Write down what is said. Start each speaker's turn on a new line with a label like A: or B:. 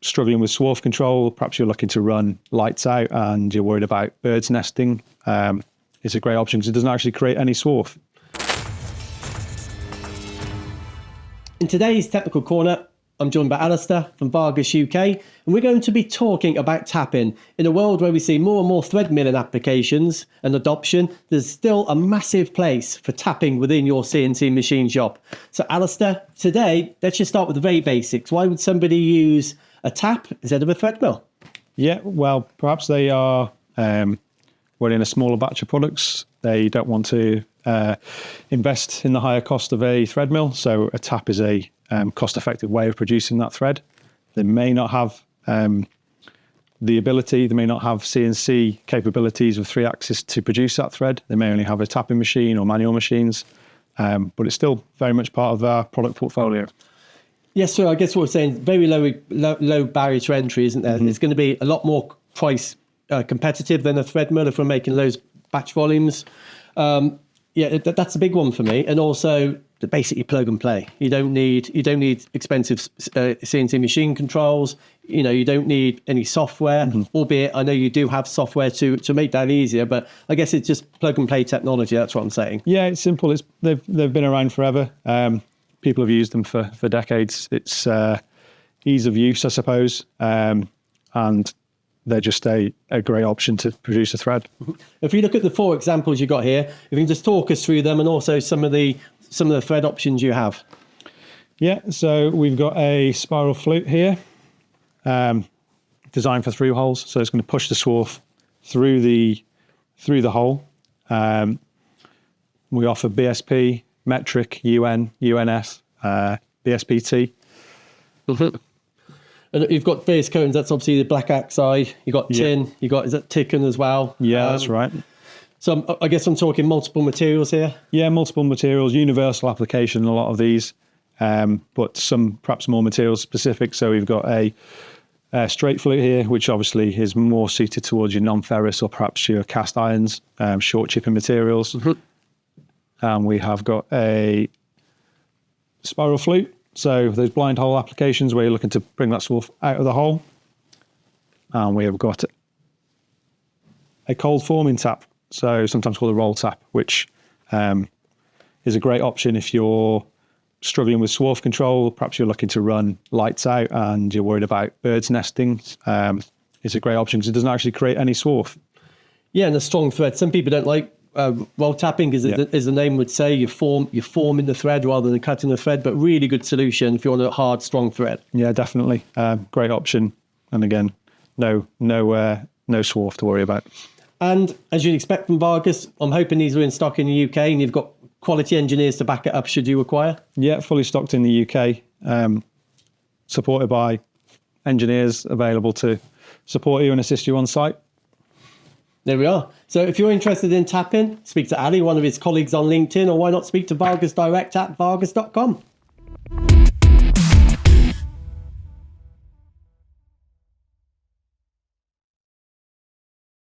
A: struggling with swarf control, perhaps you're looking to run lights out and you're worried about birds nesting, it's a great option because it doesn't actually create any swarf.
B: In today's Technical Corner, I'm joined by Alistair from Vargus UK, and we're going to be talking about tapping. In a world where we see more and more thread milling applications and adoption, there's still a massive place for tapping within your CNC machine shop. So Alistair, today, let's just start with the very basics. Why would somebody use a tap instead of a thread mill?
A: Yeah, well, perhaps they are running a smaller batch of products. They don't want to invest in the higher cost of a thread mill, so a tap is a cost-effective way of producing that thread. They may not have the ability, they may not have CNC capabilities with 3-axis to produce that thread. They may only have a tapping machine or manual machines, but it's still very much part of our product portfolio.
B: Yes, so I guess what we're saying, very low barrier to entry, isn't there? Mm-hmm. It's going to be a lot more price competitive than a thread mill if we're making those batch volumes. Yeah, that's a big one for me. And also, basically plug and play. You don't need expensive CNC machine controls. You know, you don't need any software. Mm-hmm. Albeit, I know you do have software to make that easier. But I guess it's just plug and play technology. That's what I'm saying. Yeah, it's simple. They've been around forever. People have used them for decades. It's ease of use, I suppose, and they're just a great option to produce a thread. If you look at the 4 examples you got here, if you can just talk us through them and also some of the thread options you have. Yeah, so we've got a spiral flute here, designed for through holes. So it's going to push the swarf through the hole. We offer BSP, metric, UN, UNS, BSPT. And you've got various coatings. That's obviously the black oxide. You've got tin. You've got, is that Ticken as well? Yeah, that's right. So I guess I'm talking multiple materials here. Yeah, multiple materials, universal application in a lot of these, but some perhaps more material specific. So we've got a straight flute here, which obviously is more suited towards your non-ferrous or perhaps your cast irons, short chipping materials. Mm-hmm. And we have got a spiral flute. So those blind hole applications where you're looking to bring that swarf out of the hole. And we have got a cold forming tap, so sometimes called a roll tap, which is a great option if you're struggling with swarf control. Perhaps you're looking to run lights out and you're worried about birds nesting. It's a great option because it doesn't actually create any swarf. Yeah, and a strong thread. Some people don't like roll tapping, as the name would say, you're forming the thread rather than cutting the thread, but really good solution if you want a hard, strong thread. Yeah, definitely. Great option. And again, no swarf to worry about. And as you'd expect from Vargus, I'm hoping these are in stock in the UK and you've got quality engineers to back it up should you require. Yeah, fully stocked in the UK, supported by engineers available to support you and assist you on site. There we are. So if you're interested in tapping, speak to Ali, one of his colleagues on LinkedIn, or why not speak to Vargus direct at vargus.com.